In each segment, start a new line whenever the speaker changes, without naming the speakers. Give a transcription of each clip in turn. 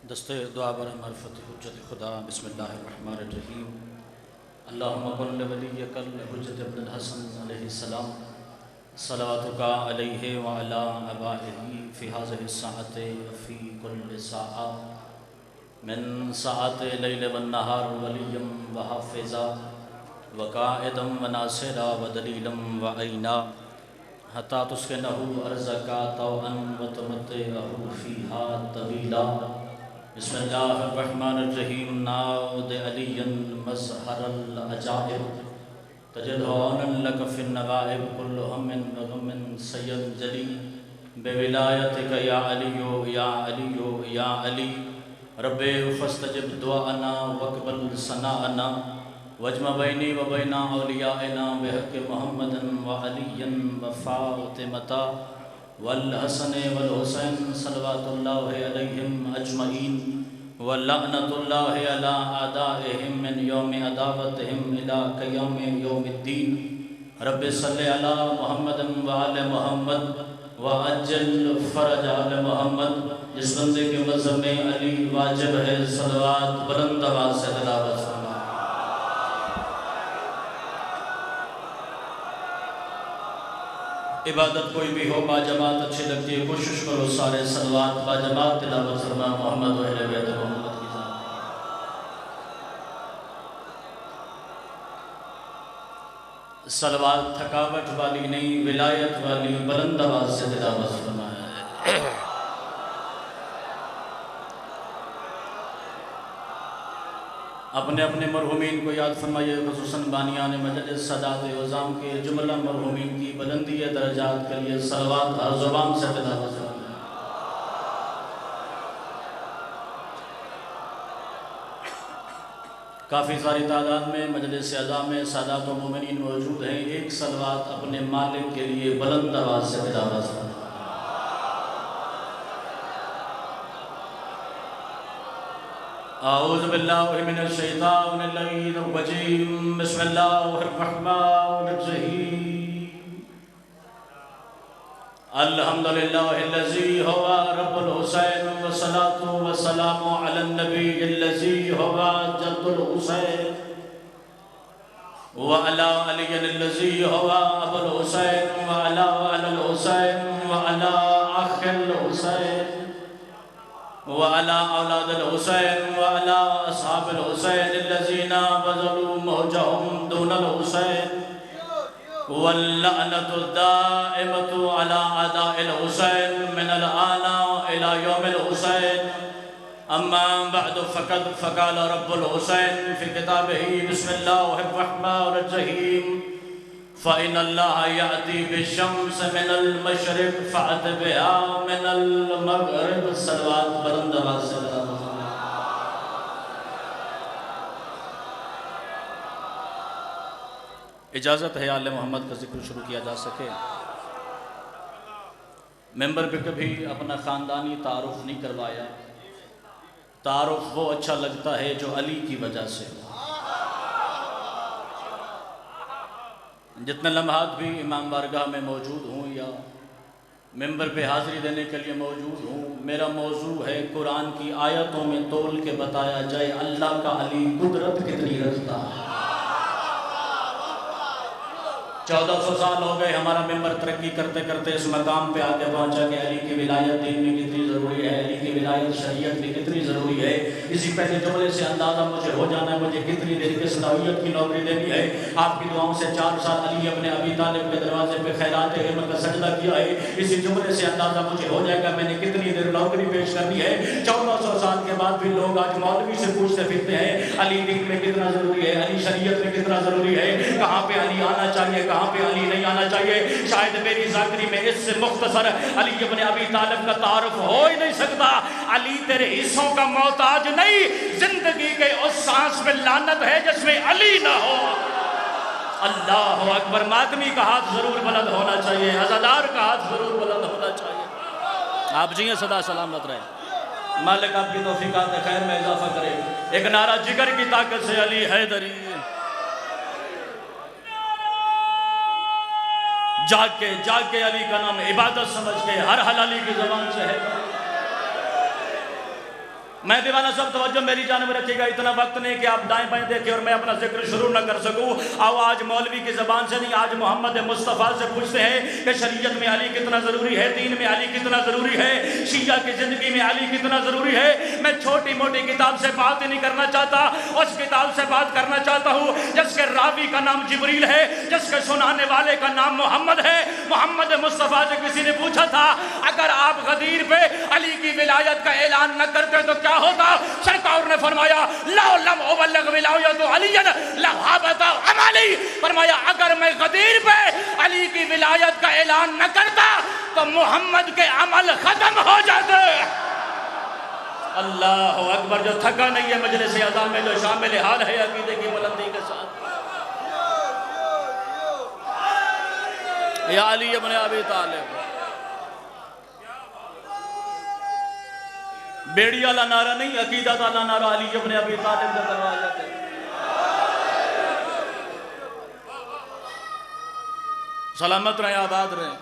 दस्ते दुआ बर मरफत हुज्जत खुदा बिस्मिल्लाहिर्रहमानिर्रहीम। अल्लाहुम्मा कुल्ल वलिय्यकल हुज्जत इब्नुल हसन अलैहिस्सलाम सलावतुका अलैहि व अला अबाइही फ़ी हाज़िहि स्साअति व फ़ी कुल्लि साअ मिन साअति लैल वन नहार वलिय्यम व हाफ़िज़ा व काइदम व नासिरा व दलीलम व ऐना हत्ता तुस्किनहु अर्ज़का तौअन व तुमत्तिअहु फ़ीहा तवीला। बिस्मिल्लाहिर्रहमानिर्रहीम। नाउद अलियन मज़हरल अजाइब तजदौन लक फ़िन नवाइब कुल्लु हम्मिन व गम्मिन सयंजली बेविलायतिक या अलियो या अलियो या अली। रब्बे फ़स्तजिब दुआना वक़बल सनाअना वजमा बैनी व बैना औलियाइना बिहक़्क़ि मुहम्मदिन व अलिय्यिन व फ़ातिमता वल हसन वल हुसैन सल्लल्लाहु अलैहिम अजमईन व लअनतुल्लाहि अला आदाइहिम मिन यौमि अदावतिहिम इला क़ियामि यौमिद्दीन। रब्बि सल्लि अला मुहम्मदिन व आले मुहम्मद व अज्जिल फ़रज आले मुहम्मद। जिस बंदे के मज़हब में अली वाजिब है, सलवात बुलंद आवाज़ से तिलावत फरमा। इबादत कोई भी हो बाजमात अच्छी लगती है, कोशिश करो सारे सलवात बाजमात तिलावत फरमा मोहम्मद व अहले बैत मोहम्मद की जान। सलवात थकावट वाली नहीं, विलायत वाली बुलंद आवाज़ से तिलावत फरमाया। अपने अपने मरहूमीन को याद फरमाइए, खुसूसन बानियान मजलिस सदात उज़ाम के जुमला मरहूमीन की बुलंदी दर्जात के लिए सलवात हर ज़ुबान से तिलावत फरमाइए। काफ़ी सारी तादाद में मजलिस अज़ा में सादात व मोमिनीन मौजूद हैं। एक सलवात अपने मालिक के लिए बुलंद आवाज़ से तिलावत फरमाइए। आऊज़ु बिल्लाहि मिनश शैतानिर रजीम। बिस्मिल्लाहिर्रहमानिर्रहीम। अल्हम्दुलिल्लाहिल्लज़ी हुवा रब्बुल हुसैन व सलातु व सलामु अलन नबिय्यिल्लज़ी हुवा जद्दुल हुसैन व अला अलिय्यिल्लज़ी हुवा अबुल हुसैन व अला अलल हुसैन व अला अखिल हुसैन व अला औलादिल हुसैन व अला अस्हाबिल हुसैन अल्लज़ीना बज़लू मौजहुम दूनल हुसैन वल लअनतु दाइमतु अला अदाइल हुसैन मिनल आना इला यौमिल हुसैन। अम्मा बअद फ़क़द फ़क़ाल रब्बुल हुसैन फ़ी किताबिही बिस्मिल्लाहिर्रहमानिर्रहीम। फ़इन्नल्लाह यअती बिश्शम्स मिनल मशरिक़ फ़अत बिहा मिनल मग़रिब। सलवात बुलंद आवाज़ से इजाज़त है आले मोहम्मद का जिक्र शुरू किया जा सके। मेंबर पे कभी अपना ख़ानदानी तारुफ़ नहीं करवाया। तारुफ़ वो अच्छा लगता है जो अली की वजह से हो। जितने लम्हात भी इमाम बारगाह में मौजूद हूँ या मेंबर पे हाज़िरी देने के लिए मौजूद हूँ, मेरा मौजू है कुरान की आयतों में तोल के बताया जाए अल्लाह का अली कुदरत कितनी रखता है। 1400 साल हो गए हमारा मेंबर तरक्की करते करते इस मकाम पे आके पहुंचा कि अली की विलायत दीन में कितनी ज़रूरी है, अली की विलायत शरीयत में कितनी ज़रूरी है। इसी पहले जुमले से अंदाज़ा मुझे हो जाना है मुझे कितनी देर किस नौइयत की नौकरी देनी है। आपकी दुआओं से 4 साल अली अपने अबी तालिब के दरवाजे पे खैरात हिम्मत का सजदा किया है। इसी जुमले से अंदाज़ा मुझे हो जाएगा मैंने कितनी देर नौकरी पेश करनी है। 1400 साल के बाद भी लोग आज मौलवी से पूछते फिरते हैं अली दीन में कितना ज़रूरी है, अली शरीयत में कितना ज़रूरी है, कहाँ पे अली आना चाहिए, कहाँ पे अली नहीं आना चाहिए। शायद मेरी ज़ाकरी में इससे मुख्तसर अली इब्न अबी तालिब का तारुफ हो ही नहीं सकता। अली तेरे हिस्सों का मोहताज नहीं, जिंदगी के उस सांस में लानत है जिसमें अली ना हो। अल्लाह अकबर। मातमी का हाथ जरूर बुलंद होना चाहिए, अज़ादार का हाथ जरूर बुलंद होना चाहिए। आप जी सदा सलामत रहे, मालिक आपकी तौफीकात खैर में इजाफा करे। एक नारा जिगर की ताकत से अली हैदरी। जाके जाके अली का नाम इबादत समझ के हर हलाली की ज़बान से है। मैं दीवाना सब तवज्जो मेरी जानब रखिएगा, इतना वक्त नहीं कि आप दाएं बाएं देखें और मैं अपना जिक्र शुरू न कर सकूं। आओ आज मौलवी की ज़बान से नहीं, आज मोहम्मद मुस्तफ़ा से पूछते हैं कि शरीयत में अली कितना ज़रूरी है, दीन में अली कितना ज़रूरी है, शिया की ज़िंदगी में अली कितना ज़रूरी है। मैं छोटी मोटी किताब से बात ही नहीं करना चाहता, उस किताब से बात करना चाहता हूँ जिसके रावी का नाम जिब्रील है, जिसके सुनाने वाले का नाम मोहम्मद है। मोहम्मद मुस्तफ़ा से किसी ने पूछा था, अगर आप गदीर पे अली की विलायत का ऐलान न करते तो क्या होता? सरकार ने फरमाया ला लम उबल्लिग विलायत अलीयन लहाबता अमली। फरमाया अगर मैं गदीर पे अली की विलायत का ऐलान न करता तो मोहम्मद के अमल खत्म हो जाते। अल्लाह अकबर। जो थका नहीं है मजलिस अज़ा में, जो शामिल हाल है अकीदे की बुलंदी के साथ, या अली इब्न अबी तालिब। बेड़ी वाला नारा नहीं, अकीदत वाला नारा अली इब्न अबी तालिब का दरवाजा पे। सलामत रहे, आबाद रहे।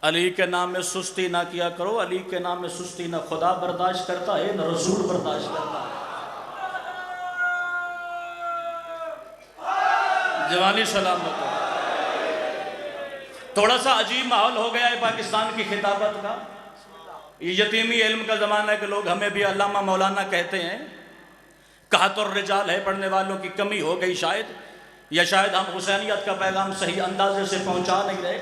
अली के नाम में सुस्ती ना किया करो, अली के नाम में सुस्ती ना खुदा बर्दाश्त करता है न रसूल बर्दाश्त करता है। जवानी सलामत हो। थोड़ा सा अजीब माहौल हो गया है पाकिस्तान की खिताबत का। ये यतीमी इल्म का ज़माना है कि लोग हमें भी अल्लामा मौलाना कहते हैं। कहतुर रिजाल है, पढ़ने वालों की कमी हो गई शायद, या शायद हम हुसैनियत का पैगाम सही अंदाजे से पहुंचा नहीं रहे।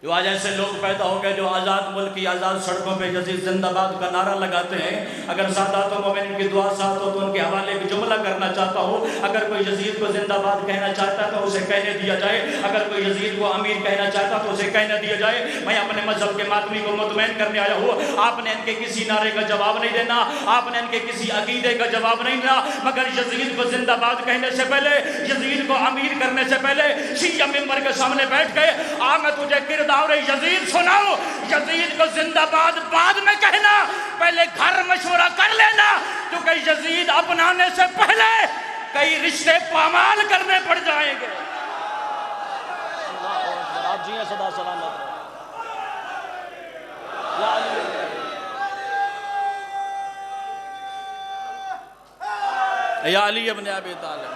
जो आज ऐसे लोग पैदा हो गए जो आज़ाद मुल्क की आज़ाद सड़कों पे यजीद जिंदाबाद का नारा लगाते हैं। अगर सादात व मोमिन की दुआ साथ हो तो उनके हवाले एक जुमला करना चाहता हूँ, अगर कोई यजीद को जिंदाबाद कहना चाहता तो उसे कहने दिया जाए, अगर कोई यजीद को अमीर कहना चाहता तो उसे कहने दिया जाए। मैं अपने मजहब के मातमी को मुतमईन करने आया हूँ। आपने इनके किसी नारे का जवाब नहीं देना, आपने इनके किसी अकीदे का जवाब नहीं देना, मगर यजीद को जिंदाबाद कहने से पहले, यजीद को अमीर करने से पहले शिया मिंबर के सामने बैठ गए। आ मैं तुझे किरदार यजीद सुनाओ, यजीद को जिंदाबाद बाद में कहना, पहले घर मशवरा कर लेना, क्योंकि यजीद अपनाने से पहले कई रिश्ते पामाल करने पड़ जाएंगे। आप जी सदा सलामत या अली इब्न अबी तालिब।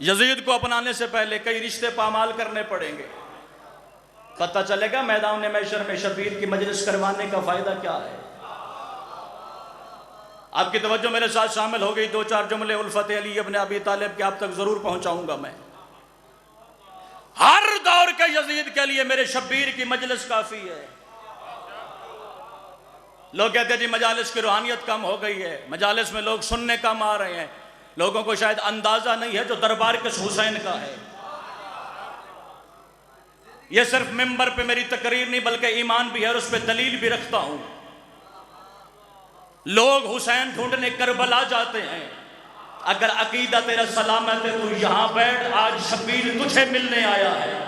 यजीद को अपनाने से पहले कई रिश्ते पामाल करने पड़ेंगे। पता चलेगा मैदान महशर में शबीर की मजलिस करवाने का फायदा क्या है। आपकी तवज्जो मेरे साथ शामिल हो गई। दो चार जुमले उल्फत अली इब्न अबी तालिब के आप तक जरूर पहुंचाऊंगा मैं। हर दौर के यजीद के लिए मेरे शबीर की मजलिस काफी है। लोग कहते हैं जी मजालिस की रूहानियत कम हो गई है, मजालिस में लोग सुनने कम आ रहे हैं। लोगों को शायद अंदाजा नहीं है जो दरबार किस हुसैन का है। यह सिर्फ मिंबर पे मेरी तकरीर नहीं बल्कि ईमान भी है और उस पर दलील भी रखता हूं। लोग हुसैन ढूंढने करबला जाते हैं। अगर अकीदा तेरा सलामत है तो यहां बैठ, आज शबीर तुझे मिलने आया है।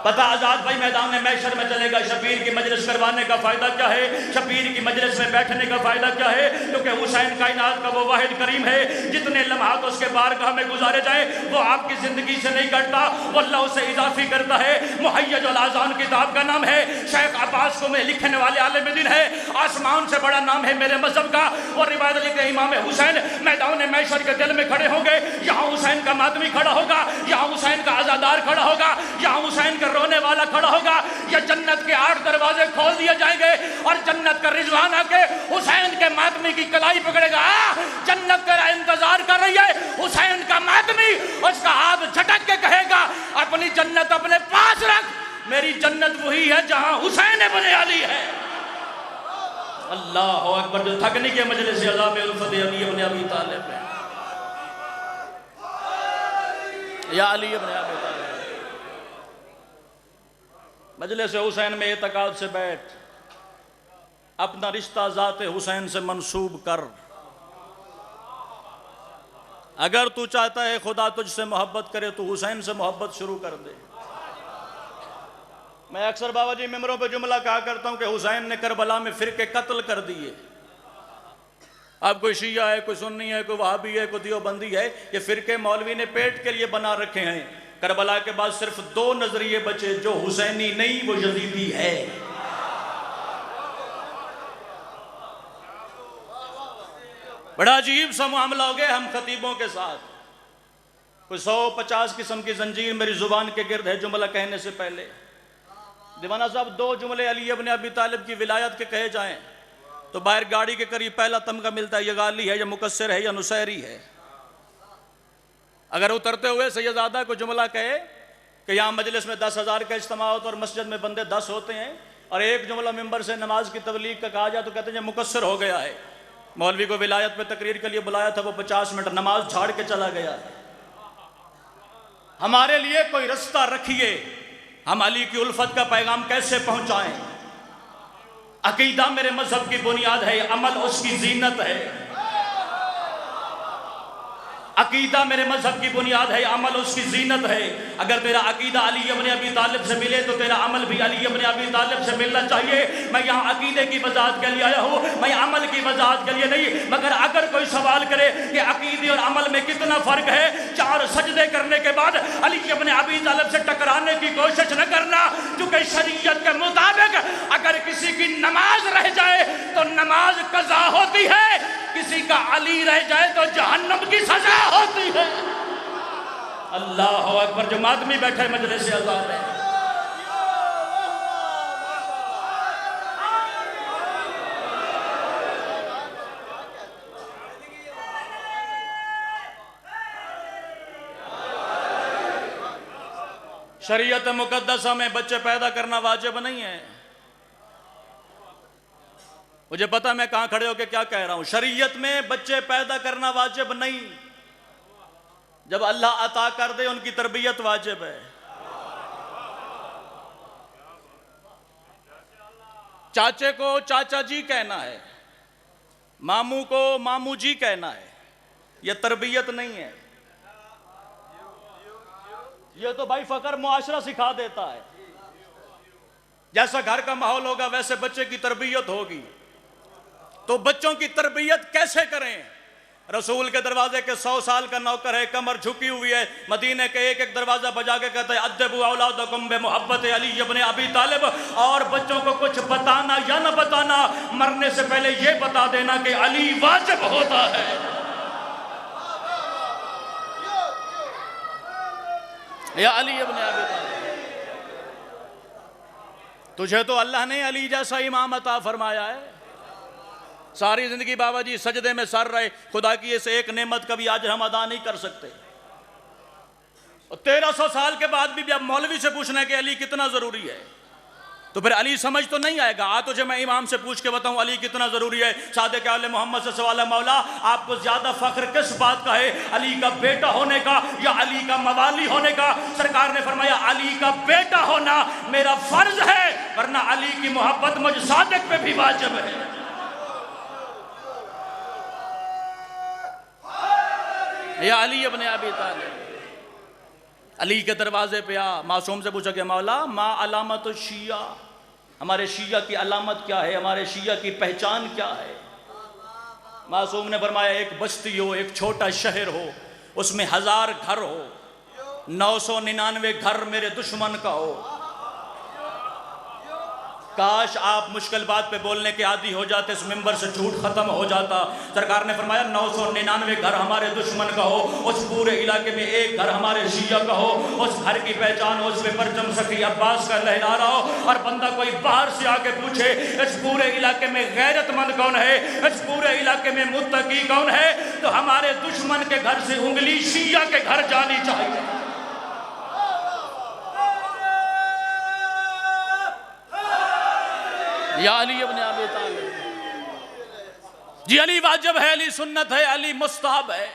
पता आजाद भाई मैदान में महशर में चलेगा। शबीर की मजलिस करवाने का फायदा क्या है, शबीर की मजलिस में बैठने का फायदा क्या है? क्योंकि हुसैन कायनात का वो वाहिद करीम है, जितने लम्हात उसके बारगाह में गुजारे जाए वो आपकी जिंदगी से नहीं कटता, वो अल्लाह उसे इजाफी करता है। मुहय्यजुल आज़ान किताब का नाम है, शेख अब्बास को में लिखने वाले आलिम दीन है, आसमान से बड़ा नाम है मेरे मजहब का। और रिवायत लिखते इमाम हुसैन मैदान महशर के दिल में खड़े होंगे। यहाँ हुसैन का मातमी खड़ा होगा, यहाँ हुसैन का आजादार खड़ा होगा, यहाँ हुसैन का रोने वाला खड़ा होगा। या जन्नत के 8 दरवाजे खोल दिए जाएंगे और जन्नत का रिजवान आके हुसैन के मातमी की कलाई पकड़ेगा। जन्नत तेरा इंतजार कर रही है। हुसैन का मातमी उसका हाथ झटक के कहेगा अपनी जन्नत अपने पास रख, मेरी जन्नत वही है जहां हुसैन इब्न अली है। अल्लाह अकबर। जो थकने के मजलिस अज़ा में उल्फत अली इब्न अबी तालिब है, या अली इब्न अबी तालिब। मजलिस हुसैन में एतकाद से बैठ, अपना रिश्ता ज़ात हुसैन से मंसूब कर। अगर तू चाहता है खुदा तुझसे मोहब्बत करे तो हुसैन से मोहब्बत शुरू कर दे। मैं अक्सर बाबा जी मिंबरों पर जुमला कहा करता हूं कि हुसैन ने करबला में फिरके कत्ल कर दिए। अब कोई शिया है, कोई सुन्नी है, कोई वहाबी है, कोई देवबंदी है, ये फिरके मौलवी ने पेट के लिए बना रखे हैं। करबला के बाद सिर्फ 2 नजरिए बचे, जो हुसैनी नहीं वो यजीदी है। बड़ा अजीब सा मामला हो गया हम खतीबों के साथ। कोई 150 किस्म की जंजीर मेरी जुबान के गिर्द है जुमला कहने से पहले। दीवाना साहब 2 जुमले अली इब्न अबी तालिब की विलायत के कहे जाएं तो बाहर गाड़ी के करीब पहला तमगा मिलता है, ये गाली है या मुकस्सिर है या नुसैरी है। अगर उतरते हुए सैयदादा को जुमला कहे कि यहाँ मजलिस में 10,000 का इज्तिमा होता है और मस्जिद में बंदे 10 होते हैं, और एक जुमला मिंबर से नमाज की तबलीग का कहा जाए तो कहते हैं मुकस्सिर हो गया है। मौलवी को विलायत में तकरीर के लिए बुलाया था, वो 50 मिनट नमाज झाड़ के चला गया। हमारे लिए कोई रास्ता रखिए, हम अली की उल्फत का पैगाम कैसे पहुंचाएं। अकीदा मेरे मजहब की बुनियाद है, अमल उसकी जीनत है। अकीदा मेरे मजहब की बुनियाद है, अमल उसकी जीनत है। अगर तेरा अकीदा अली इब्न अबी तालिब से मिले तो तेरा अमल भी अली इब्न अबी तालिब से मिलना चाहिए। मैं यहाँ अकीदे की वजाहत के लिए आया हूँ, मैं अमल की वजाहत के लिए नहीं। मगर अगर कोई सवाल करे कि अकीदे और अमल में कितना फर्क है, 4 सजदे करने के बाद अली इब्न अबी तालिब से टकराने की कोशिश न करना, क्योंकि शरीयत के मुताबिक अगर किसी की नमाज रह जाए तो नमाज कज़ा होती है, किसी का अली रह जाए तो जहन्नम की सजा होती है। अल्लाह अकबर। जो आदमी बैठे मजलिस से आजाद है, शरीयत मुकद्दसा में बच्चे पैदा करना वाजिब नहीं है। मुझे पता मैं कहां खड़े होकर क्या कह रहा हूं। शरीयत में बच्चे पैदा करना वाजिब नहीं, जब अल्लाह अता कर दे उनकी तरबियत वाजिब है। चाचे को चाचा जी कहना है, मामू को मामू जी कहना है, यह तरबियत नहीं है। यह तो भाई फकर मुआशरा सिखा देता है। जैसा घर का माहौल होगा वैसे बच्चे की तरबियत होगी। तो बच्चों की तरबियत कैसे करें? रसूल के दरवाजे के 100 साल का नौकर है, कमर झुकी हुई है, मदीने के एक एक दरवाजा बजा के कहता है अद्दबू औलादकुम बिमुहब्बत अली इब्न अबी तालिब। और बच्चों को कुछ बताना या न बताना, मरने से पहले यह बता देना कि अली वाजिब होता है। या अली इब्न अबी तालिब। तुझे तो अल्लाह ने अली जैसा इमाम अता फरमाया है। सारी जिंदगी बाबा जी सजदे में सर रहे, खुदा की इस एक नेमत कभी आज हम अदा नहीं कर सकते। 1300 साल के बाद भी अब मौलवी से पूछना है कि अली कितना जरूरी है, तो फिर अली समझ तो नहीं आएगा। आ तुझे मैं इमाम से पूछ के बताऊं अली कितना जरूरी है। सादे के आले मोहम्मद से सवाल है, मौला आपको ज्यादा फख्र किस बात का है, अली का बेटा होने का या अली का मवाली होने का? सरकार ने फरमाया अली का बेटा होना मेरा फर्ज है, वरना अली की मोहब्बत मुझ सादिक पे भी वाजिब है। या अली इब्न अबी तालिब। अली के दरवाजे पे आ, मासूम से पूछा कि मौला मा अलामत शिया, हमारे शिया की अलामत क्या है, हमारे शिया की पहचान क्या है? मासूम ने फरमाया एक बस्ती हो, एक छोटा शहर हो, उसमें 1000 घर हो, 999 घर मेरे दुश्मन का हो। काश आप मुश्किल बात पे बोलने के आदी हो जाते, इस मिंबर से झूठ खत्म हो जाता। सरकार ने फरमाया 999 घर हमारे दुश्मन का हो, उस पूरे इलाके में एक घर हमारे शिया का हो, उस घर की पहचान हो, उस पे परचम सखी अब्बास का लहरा रहा हो, और बंदा कोई बाहर से आके पूछे इस पूरे इलाके में गैरतमंद कौन है, इस पूरे इलाके में मुत्तकी कौन है, तो हमारे दुश्मन के घर से उंगली शिया के घर जानी चाहिए। या अली इब्न अबी तालिब। जी अली वाजिब है, अली सुन्नत है, अली मुस्तहब है।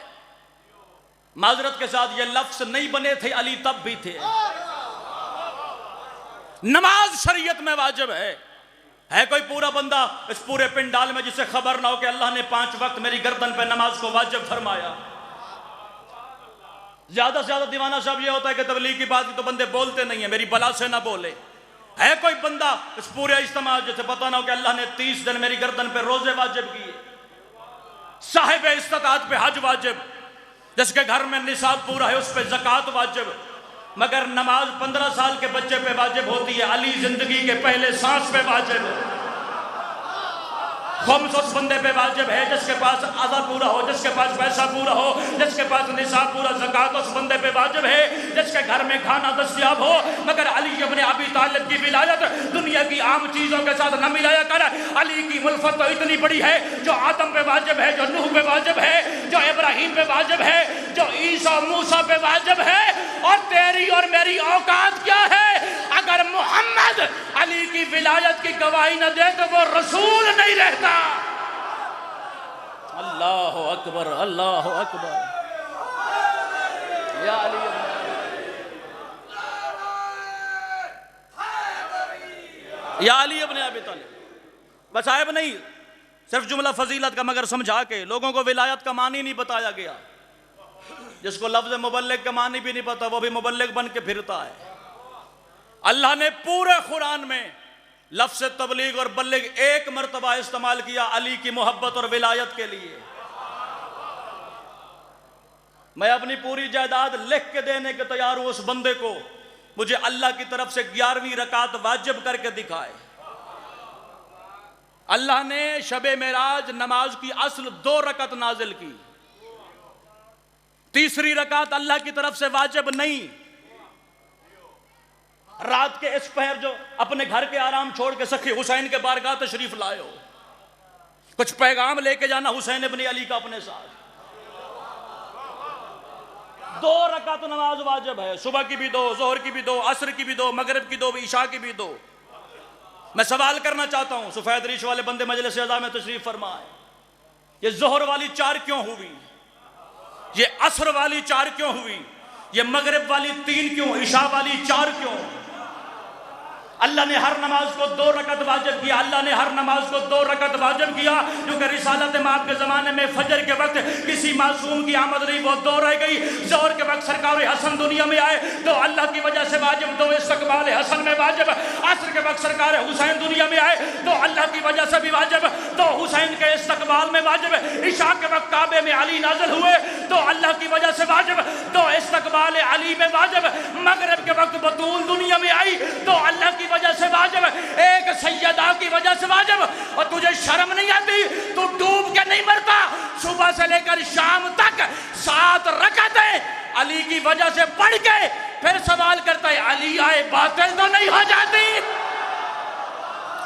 माजरत के साथ ये लफ्ज नहीं बने थे, अली तब भी थे। नमाज शरीयत में वाजिब है कोई पूरा बंदा इस पूरे पिंडाल में जिसे खबर ना हो कि अल्लाह ने 5 वक्त मेरी गर्दन पे नमाज को वाजिब फरमाया? ज्यादा से ज्यादा दीवाना साहब ये होता है कि तबलीग की बात तो बंदे बोलते नहीं है, मेरी बला से ना बोले। है कोई बंदा इस पूरे इज्तिमा जिसे पता ना हो कि अल्लाह ने 30 दिन मेरी गर्दन पे रोजे वाजिब किए, साहिब इस्तिताअत पे हज वाजिब, जिसके घर में निसाब पूरा है उस पे ज़कात वाजिब, मगर नमाज 15 साल के बच्चे पे वाजिब होती है, अली जिंदगी के पहले सांस पे वाजिब है। खुम्स उस बंदे पे वाजिब है जिसके पास अज़ा पूरा हो, जिसके पास पैसा पूरा हो, जिसके पास निसाब पूरा, ज़कात उस बंदे पे वाजिब है जिसके घर में खाना दस्तयाब हो। मगर अली इब्न अबी तालिब की विलायत दुनिया की आम चीज़ों के साथ न मिलाया कर। अली की मुल्फत तो इतनी बड़ी है जो आदम पे वाजिब है, जो नूह पे वाजिब है, जो इब्राहिम पे वाजिब है, जो ईसा मूसा पे वाजिब है। और तेरी और मेरी औकात क्या है? अगर मोहम्मद अली की विलायत की गवाही न दे तो वो रसूल नहीं रहता। अल्लाह अकबर, अल्लाह अकबर। या अली या अली इब्न अबी तालिब। बस साहिब नहीं सिर्फ जुमला फजीलत का, मगर समझा के लोगों को विलायत का मानी नहीं बताया गया। जिसको लफ्ज़ मुबल्लिग का मानी भी नहीं पता वो भी मुबल्लिग बन के फिरता है। अल्लाह ने पूरे कुरान में लफ्ज़ तबलीग और बल्लिग एक मरतबा इस्तेमाल किया अली की मोहब्बत और विलायत के लिए। मैं अपनी पूरी जायदाद लिख के देने के तैयार हूं उस बंदे को मुझे अल्लाह की तरफ से 11वीं रकात वाजिब करके दिखाए। अल्लाह ने शबे मेराज नमाज की असल 2 रकात नाजिल की, तीसरी रकात अल्लाह की तरफ से वाजिब नहीं। रात के इस पहर जो अपने घर के आराम छोड़ के सखी हुसैन के बारगाह तशरीफ लाए हो, कुछ पैगाम लेके जाना हुसैन इब्न अली का अपने साथ। 2 रकात नमाज वाजिब है, सुबह की भी 2, जोहर की भी 2, असर की भी 2, मगरिब की 2, ईशा की भी 2। मैं सवाल करना चाहता हूं, सफेद रीश वाले बंदे मजलिस अज़ा में तशरीफ फरमाए, ये जोहर वाली 4 क्यों हुई? ये असर वाली 4 क्यों हुई? ये मगरिब वाली 3 क्यों? ईशा वाली 4 क्यों? अल्लाह ने हर नमाज को 2 रकात वाजिब किया। अल्लाह ने हर नमाज को 2 रकात वाजिब किया क्योंकि रिसालत माब के ज़माने में फजर के वक्त किसी मासूम की आमद नहीं, वो 2 रह गई। ज़ोहर के वक्त सरकार हसन दुनिया में आए तो अल्लाह की वजह से वाजिब 2, इस्तक़बाल हसन में वाजिब। असर के वक्त सरकार हुसैन दुनिया में आए तो अल्लाह की वजह से भी वाजिब, तो हुसैन के इस्तक़बाल में वाजिब। ईशा के वक्त काबे में अली नाज़िल हुए तो अल्लाह की वजह से वाजिब, तो इस्तक़बाल अली में वाजिब। मगरिब के वक्त बतूल दुनिया में आई तो अल्लाह की वजह से वाजिब, एक सैयदा की वजह से वाजिब। और तुझे शर्म नहीं आती? तू डूब के नहीं मरता? सुबह से लेकर शाम तक 7 रकातें अली की वजह से पढ़ के फिर सवाल करता है अली आए बातें तो नहीं हो जाती?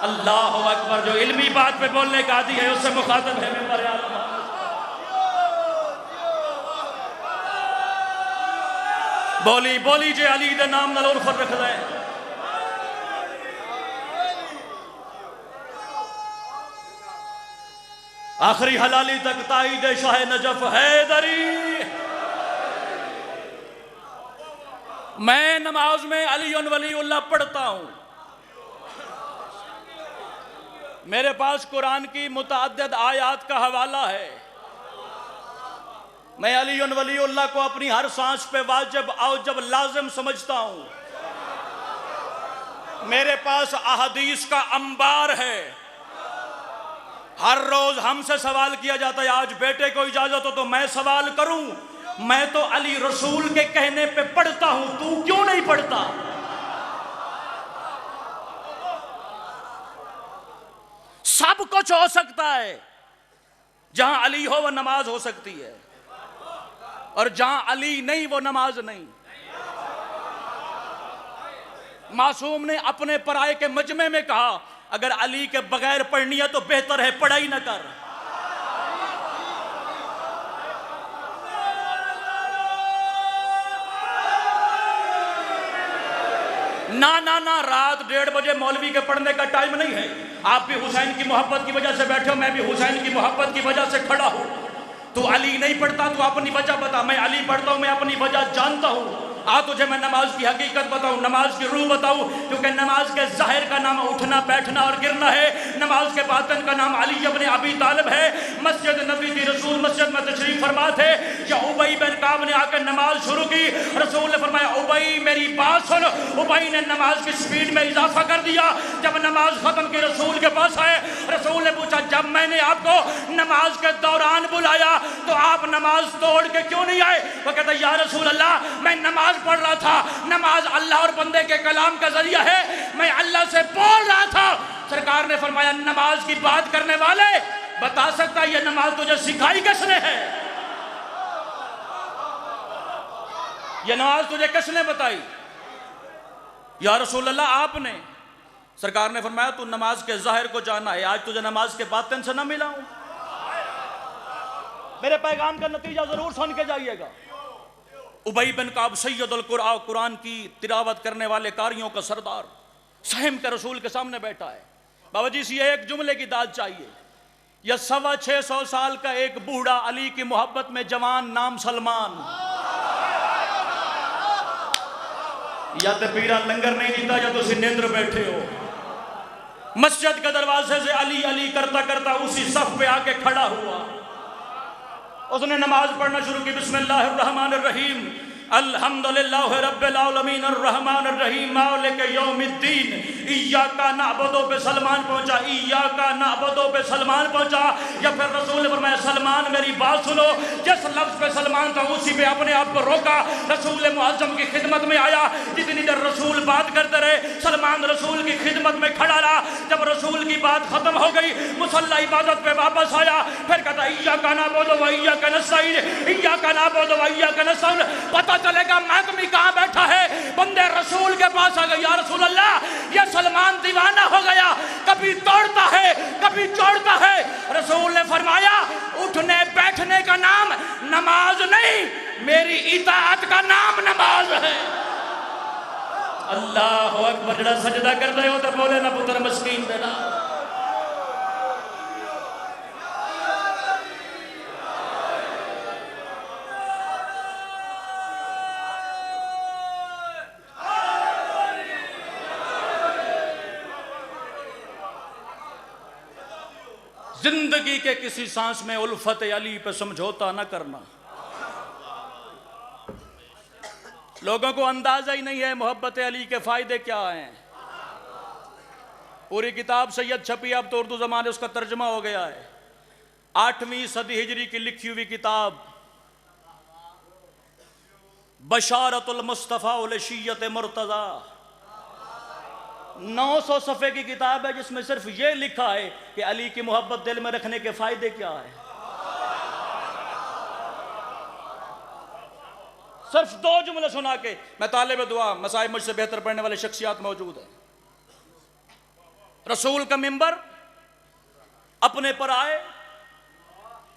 अल्लाह अकबर। जो इल्मी बात पे बोलने का आदी है उससे मुखातब है मेंबर आला। बोली बोली जे अली दे नाम नाल उर्फ रख ले। आखिरी हलाली तक ताईद शाह नजफ हैदरी। मैं नमाज में अली वलीउल्लाह पढ़ता हूं। मेरे पास कुरान की मुतअद्दिद आयात का हवाला है। मैं अली वलीउल्लाह को अपनी हर सांस पे वाजिब औजब लाजिम समझता हूं। मेरे पास अहदीस का अंबार है। हर रोज हमसे सवाल किया जाता है, आज बेटे को इजाजत हो तो मैं सवाल करूं। मैं तो अली रसूल के कहने पे पढ़ता हूं, तू क्यों नहीं पढ़ता? सब कुछ हो सकता है। जहां अली हो वो नमाज हो सकती है और जहां अली नहीं वो नमाज नहीं। मासूम ने अपने पराये के मजमे में कहा, अगर अली के बगैर पढ़नी है तो बेहतर है पढ़ाई न कर। ना ना ना, रात 1:30 बजे मौलवी के पढ़ने का टाइम नहीं है। आप भी हुसैन की मोहब्बत की वजह से बैठे हो, मैं भी हुसैन की मोहब्बत की वजह से खड़ा हूं। तू अली नहीं पढ़ता, तू अपनी वजह बता। मैं अली पढ़ता हूं, मैं अपनी वजह जानता हूं। आ तुझे मैं नमाज की हकीकत बताऊं, नमाज की रूह बताऊं, क्योंकि नमाज के जाहिर का नाम उठना बैठना और गिरना है। नमाज के बातिन का नाम अली इब्न अबी तालिब है। मस्जिद नबी की रसूल मस्जिद में तशरीफ फरमा थे। या उबई बिन काब ने आकर नमाज शुरू की। रसूल ने फरमाया, उबई मेरी बात सुन। उबई ने नमाज की स्पीड में इजाफा कर दिया। जब नमाज खत्म की रसूल के पास आए, रसूल ने पूछा, जब मैंने आपको नमाज के दौरान बुलाया तो आप नमाज तोड़ के क्यों नहीं आए? वो कहता, या रसूल अल्लाह, मैं नमाज नमाज पढ़ रहा था। नमाज अल्लाह और बंदे के कलाम का जरिया है, मैं अल्लाह से बोल रहा था। सरकार ने फरमाया नमाज की बात करने वाले बता सकता ये नमाज तुझे सिखाई किसने है? ये नमाज तुझे किसने बताई? या रसूल अल्लाह आपने। सरकार ने फरमाया तू नमाज के जाहिर को जाना है, आज तुझे नमाज के बातिन से ना मिला हूं। मेरे पैगाम का नतीजा जरूर सुन के जाइएगा। उबई बिन काब सैयदुल कुरान, कुरान की तिलावत करने वाले कारियों का सरदार, सहम के रसूल के सामने बैठा है। बाबा जी से एक जुमले की दाद चाहिए। यह 625 साल का एक बूढ़ा अली की मोहब्बत में जवान नाम सलमान, या तो पीरा लंगर नहीं जीता या तो सिनेंद्र बैठे हो। मस्जिद के दरवाजे से अली अली करता करता उसी सफ पे आके खड़ा हुआ। उसने नमाज पढ़ना शुरू की। बिस्मिल्लाहिर्रहमानिर्रहीम, अल्हम्दुलिल्लाह रब्बिल आलमीन अर्रहमानिर रहीम मालिक यौमिद्दीन, इय्याका नअबुदु पे सलमान पहुंचा, इय्याका नअबुदु पे सलमान पहुंचा। या फिर रसूल ने फरमाया सलमान मेरी बात सुनो। जिस लफ्ज पे सलमान था उसी पे अपने आप को रोका। रसूल मुअज्जम की खिदमत में आया। जितनी देर रसूल बात करते रहे सलमान रसूल की खिदमत में खड़ा रहा। जब रसूल की बात खत्म हो गई मुसल्ला इबादत पे वापस आया। फिर कहता इय्याका नअबुदु व इय्याका नस्तईन, इय्याका नअबुदु व इय्याका नस्तईन। पता चलेगा महकमी कहां बैठा है। बंदे रसूल के पास आ गए, या रसूल अल्लाह ये सलमान दीवाना हो गया, कभी तोड़ता है कभी जोड़ता है। रसूल ने फरमाया उठने बैठने का नाम नमाज नहीं, मेरी इताअत का नाम नमाज है। अल्लाह अकबर। जड़ा सजदा कर रहे हो तो बोले ना पुत्र मस्कीन देना। जिंदगी के किसी सांस में उल्फत अली पे समझौता न करना। लोगों को अंदाजा ही नहीं है मोहब्बत अली के फायदे क्या हैं। पूरी किताब सैयद छपी, अब तो उर्दू जमाने उसका तर्जमा हो गया है। 8वीं सदी हिजरी की लिखी हुई किताब बशारतुल मुस्तफा उल शियत मुर्तजा, 900 सफ़े की किताब है जिसमें सिर्फ ये लिखा है कि अली की मोहब्बत दिल में रखने के फायदे क्या है। सिर्फ 2 जुमले सुना के मैं तालिब दुआ, मसाइब मुझसे बेहतर पढ़ने वाले शख्सियात मौजूद हैं। रसूल का मिंबर अपने पर आए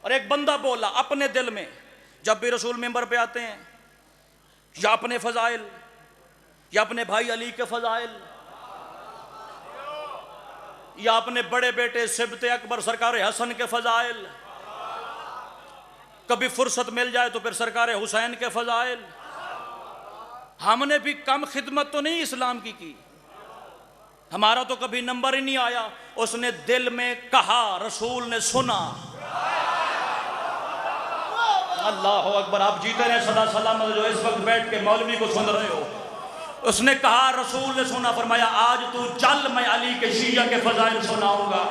और एक बंदा बोला अपने दिल में। जब भी रसूल मिंबर पे आते हैं या अपने फजाइल या अपने भाई अली के फजाइल या अपने बड़े बेटे सिबते अकबर सरकार हसन के फजाइल, कभी फुर्सत मिल जाए तो फिर सरकार हुसैन के फजाइल। हमने भी कम खिदमत तो नहीं इस्लाम की, हमारा तो कभी नंबर ही नहीं आया। उसने दिल में कहा, रसूल ने सुना। अल्लाह अकबर। आप जीते रहे सदा सलामत जो इस वक्त बैठ के मौलवी को सुन रहे हो। उसने कहा, रसूल ने सुना, फरमाया आज तू चल मैं अली के शिया के फजाइल सुनाऊंगा।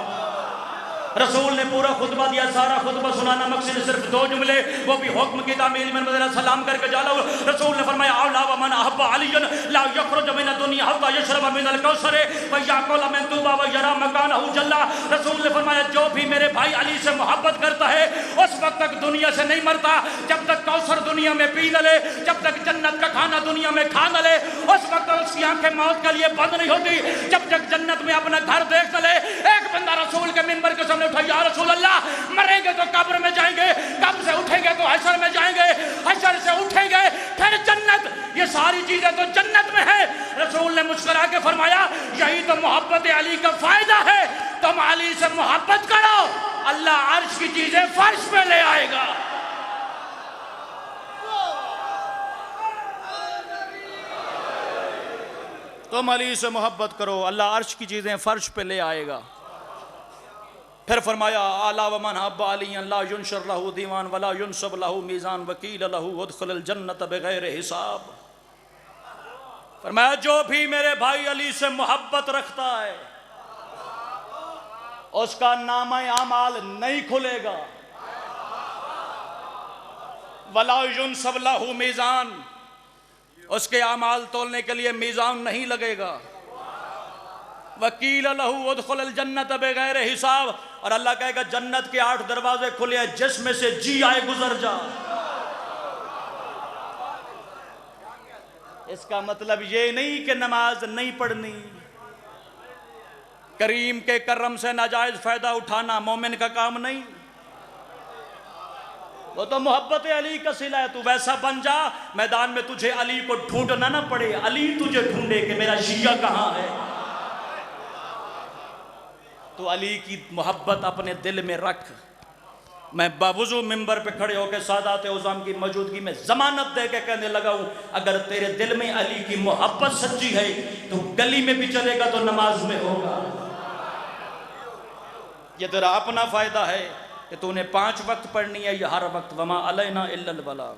रसूल ने पूरा खुतबा दिया, सारा खुतबा सुनाना मकसद सिर्फ 2 जुमले, वो भी हुक्म की तामील में सलाम करके जाला। रसूल ने फरमाया अला व मन अहब्बा अलियन ला यखरुज मिन दुनिया हत्ता यशरब मिन अल कौसर व याकुल मिन तुबा व यरा मकानहु जल्ला। रसूल ने फरमाया जो भी मेरे भाई अली से मोहब्बत करता है उस वक्त तक दुनिया से नहीं मरता जब तक कौसर दुनिया में पी न ले, जब तक जन्नत का खाना दुनिया में खा न ले, उस वक्त उसकी आंखें मौत के लिए बंद नहीं होती जब तक जन्नत में अपना घर देख न ले। एक बंदा रसूल के मिंबर के उठा, या रसूल अल्लाह मरेंगे तो कब्र में जाएंगे, कब्र से उठेंगे तो हशर में जाएंगे, हशर से उठेंगे फिर जन्नत, ये सारी चीजें तो जन्नत में है। रसूल ने मुस्कुरा के फरमाया यही तो मोहब्बत अली का फायदा है, तुम अली से मोहब्बत करो अल्लाह अर्श की चीजें फर्श पे ले आएगा। तुम अली से मोहब्बत करो अल्लाह अर्श की चीजें फर्श पे ले आएगा। फिर फरमाया आला व मन हब्बा अलियन ला युनशर लहू दीवान वला युनसब लहू मीज़ान वकील लहू उदखिलल जन्नत बगैर हिसाब। फरमाया जो भी मेरे भाई अली से मोहब्बत रखता है उसका नामा आमाल नहीं खुलेगा, वला युनसब लहू मीज़ान, उसके आमाल तोलने के लिए मीज़ान नहीं लगेगा। वकील लहू उदखुल जन्नत बगैर हिसाब, और अल्लाह कहेगा जन्नत के 8 दरवाजे खुले हैं, जिसमें से जी आए गुजर जा। इसका मतलब ये नहीं कि नमाज नहीं पढ़नी, करीम के करम से नाजायज फायदा उठाना मोमिन का काम नहीं। वो तो मोहब्बत अली का सिला है। तू वैसा बन जा मैदान में तुझे अली को ढूंढना ना पड़े, अली तुझे ढूंढे कि मेरा शिया कहां है। तो अली की मोहब्बत अपने दिल में रख। मैं बावजूद मिंबर पे खड़े होकर सादात उज़ाम की मौजूदगी में जमानत दे के कहने लगा हूं, अगर तेरे दिल में अली की मोहब्बत सच्ची है तो गली में भी चलेगा तो नमाज में होगा। ये तेरा अपना फायदा है कि तूने 5 वक्त पढ़नी है या हर वक्त। वमा अलैना इल्लल बलाग।